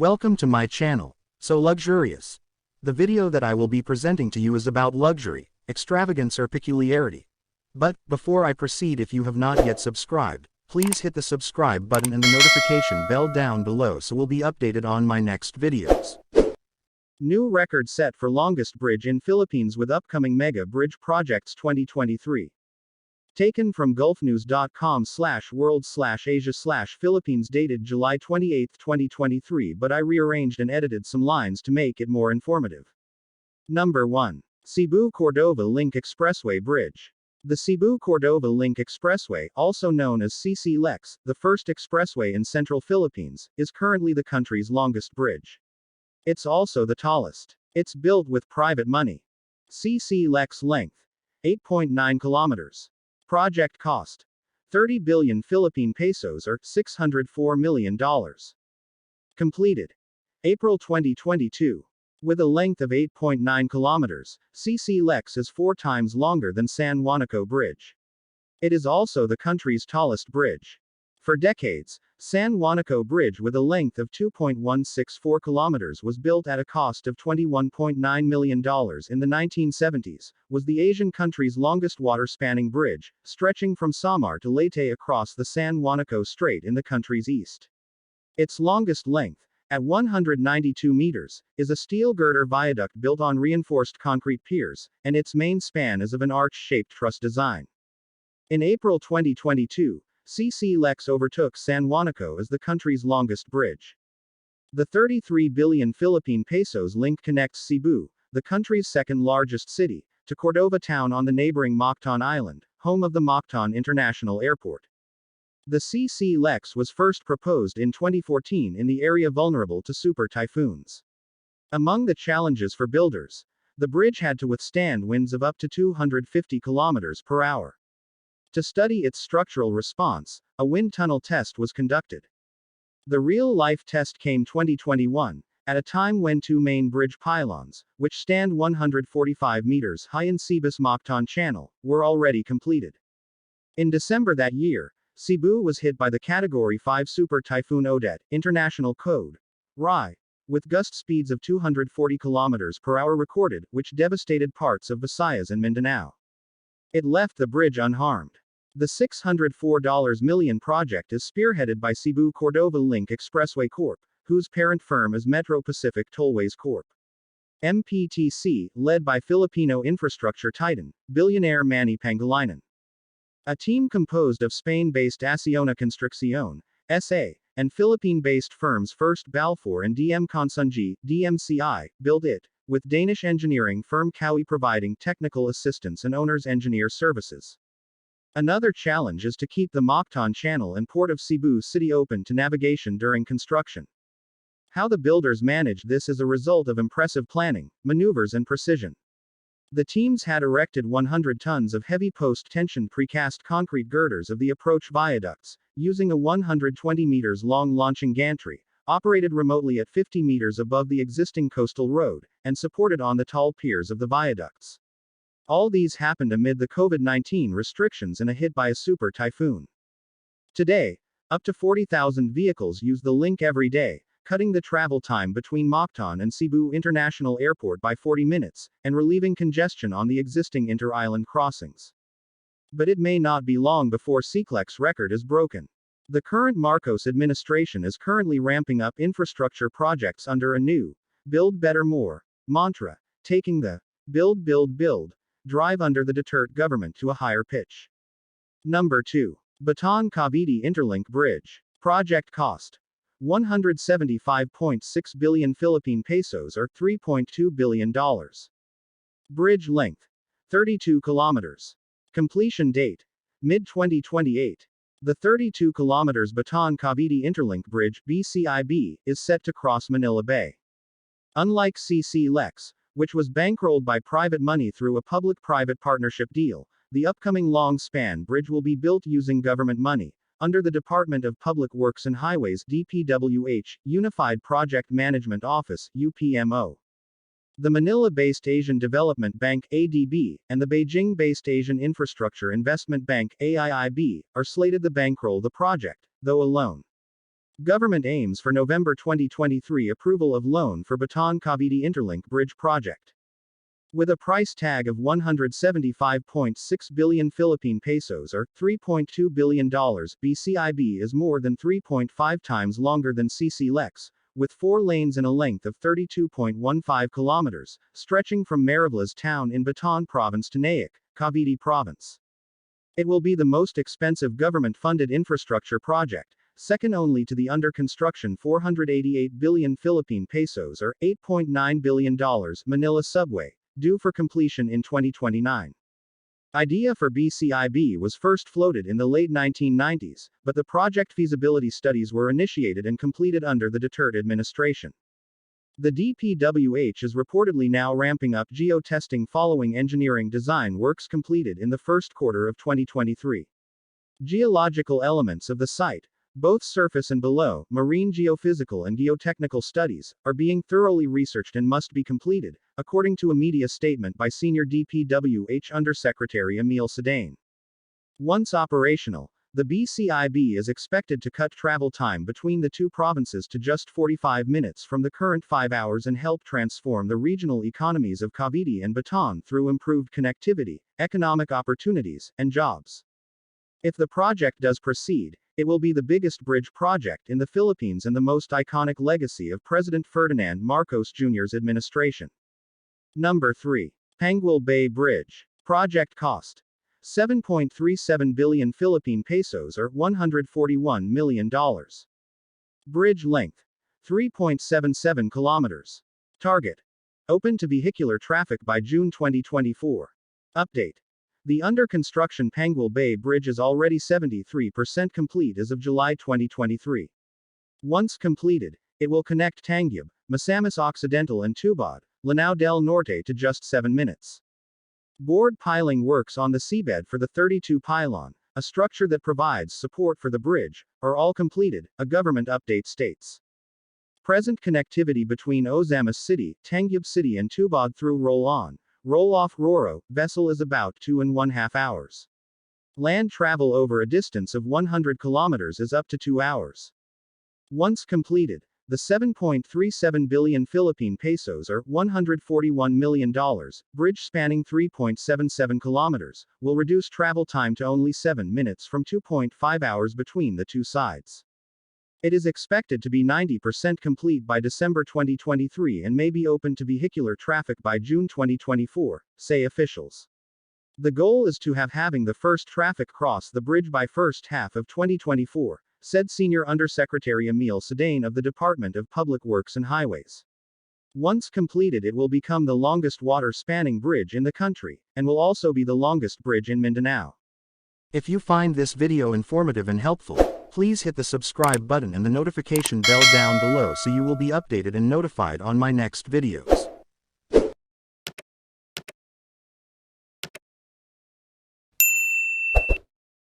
Welcome to my channel, SoLuxurious. The video that I will be presenting to you is about luxury, extravagance or peculiarity. But, before I proceed, if you have not yet subscribed, please hit the subscribe button and the notification bell down below so we'll be updated on my next videos. New record set for longest bridge in Philippines with upcoming mega bridge projects 2023. Taken from gulfnews.com/world/asia/Philippines dated July 28, 2023, but I rearranged and edited some lines to make it more informative. Number 1. Cebu Cordova Link Expressway Bridge. The Cebu Cordova Link Expressway, also known as CC-LEX, the first expressway in central Philippines, is currently the country's longest bridge. It's also the tallest. It's built with private money. CC-LEX length: 8.9 kilometers. Project cost: 30 billion Philippine pesos or $604 million. Completed April 2022. With a length of 8.9 kilometers, CC-LEX is 4 times longer than San Juanico Bridge. It is also the country's tallest bridge. For decades, San Juanico Bridge, with a length of 2.164 kilometers, was built at a cost of $21.9 million in the 1970s, was the Asian country's longest water-spanning bridge, stretching from Samar to Leyte across the San Juanico Strait in the country's east. Its longest length, at 192 meters, is a steel girder viaduct built on reinforced concrete piers, and its main span is of an arch-shaped truss design. In April 2022, CC-LEX overtook San Juanico as the country's longest bridge. The 33 billion Philippine pesos link connects Cebu, the country's second-largest city, to Cordova town on the neighboring Baton Island, home of the Baton International Airport. The CC-LEX was first proposed in 2014 in the area vulnerable to super typhoons. Among the challenges for builders, the bridge had to withstand winds of up to 250 kilometers per hour. To study its structural response, a wind tunnel test was conducted. The real-life test came 2021, at a time when 2 main bridge pylons, which stand 145 meters high in Cebu's Baton Channel, were already completed. In December that year, Cebu was hit by the Category 5 Super Typhoon Odette, International Code (RI), with gust speeds of 240 kilometers per hour recorded, which devastated parts of Visayas and Mindanao. It left the bridge unharmed. The $604 million project is spearheaded by Cebu Cordova Link Expressway Corp., whose parent firm is Metro Pacific Tollways Corp. MPTC, led by Filipino infrastructure titan, billionaire Manny Pangilinan. A team composed of Spain-based Acciona Construcción, S.A., and Philippine-based firms First Balfour and DM Consunji, DMCI, built it, with Danish engineering firm Cowie providing technical assistance and owner's engineer services. Another challenge is to keep the Baton Channel and Port of Cebu City open to navigation during construction. How the builders managed this is a result of impressive planning, maneuvers and precision. The teams had erected 100 tons of heavy post-tension precast concrete girders of the approach viaducts, using a 120 meters long launching gantry, operated remotely at 50 meters above the existing coastal road, and supported on the tall piers of the viaducts. All these happened amid the COVID-19 restrictions and a hit by a super typhoon. Today, up to 40,000 vehicles use the link every day, cutting the travel time between Baton and Cebu International Airport by 40 minutes, and relieving congestion on the existing inter-island crossings. But it may not be long before CC-LEX record is broken. The current Marcos administration is currently ramping up infrastructure projects under a new, build better more, mantra, taking the build build build drive under the Duterte government to a higher pitch. Number 2. Baton Cavite Interlink Bridge. Project cost: 175.6 billion Philippine pesos or $3.2 billion. Bridge length: 32 kilometers. Completion date: mid-2028. The 32 kilometers Baton Cavite Interlink Bridge (BCIB) is set to cross Manila Bay. Unlike CC-LEX, which was bankrolled by private money through a public-private partnership deal, the upcoming long-span bridge will be built using government money, under the Department of Public Works and Highways (DPWH), Unified Project Management Office (UPMO). The Manila-based Asian Development Bank (ADB), and the Beijing-based Asian Infrastructure Investment Bank (AIIB), are slated to bankroll the project, though alone. Government aims for November 2023 approval of loan for Baton Cavite Interlink Bridge project. With a price tag of 175.6 billion Philippine pesos or $3.2 billion, BCIB is more than 3.5 times longer than SoLuxurious, with 4 lanes and a length of 32.15 kilometers, stretching from Maravlas town in Baton province to Naic, Cavite province. It will be the most expensive government-funded infrastructure project, second only to the under-construction 488 billion Philippine pesos or $8.9 billion Manila subway, due for completion in 2029. Idea for BCIB was first floated in the late 1990s, but the project feasibility studies were initiated and completed under the Duterte administration. The DPWH is reportedly now ramping up geo-testing following engineering design works completed in the first quarter of 2023. Geological elements of the site, both surface and below, marine geophysical and geotechnical studies, are being thoroughly researched and must be completed, according to a media statement by Senior DPWH Undersecretary Emil Sedain. Once operational, the BCIB is expected to cut travel time between the two provinces to just 45 minutes from the current 5 hours and help transform the regional economies of Cavite and Baton through improved connectivity, economic opportunities, and jobs. If the project does proceed, it will be the biggest bridge project in the Philippines and the most iconic legacy of President Ferdinand Marcos Jr.'s administration. Number 3. Pangol Bay Bridge. Project cost: 7.37 billion Philippine pesos or $141 million. Bridge length: 3.77 kilometers. Target: open to vehicular traffic by June 2024. Update: the under-construction Pangol Bay Bridge is already 73% complete as of July 2023. Once completed, it will connect Tangyub, Misamis Occidental and Tubod, Lanao del Norte to just 7 minutes. Board piling works on the seabed for the 32 pylon, a structure that provides support for the bridge, are all completed, a government update states. Present connectivity between Ozamis City, Tangyub City and Tubod through roll-on, roll-off Roro vessel is about 2.5 hours. Land travel over a distance of 100 kilometers is up to 2 hours. Once completed, the 7.37 billion Philippine pesos or $141 million bridge spanning 3.77 kilometers will reduce travel time to only 7 minutes from 2.5 hours between the two sides. It is expected to be 90% complete by December 2023 and may be open to vehicular traffic by June 2024, say officials. The goal is to having the first traffic cross the bridge by first half of 2024, said Senior Undersecretary Emil Sedain of the Department of Public Works and Highways. Once completed, it will become the longest water-spanning bridge in the country, and will also be the longest bridge in Mindanao. If you find this video informative and helpful, please hit the subscribe button and the notification bell down below so you will be updated and notified on my next videos.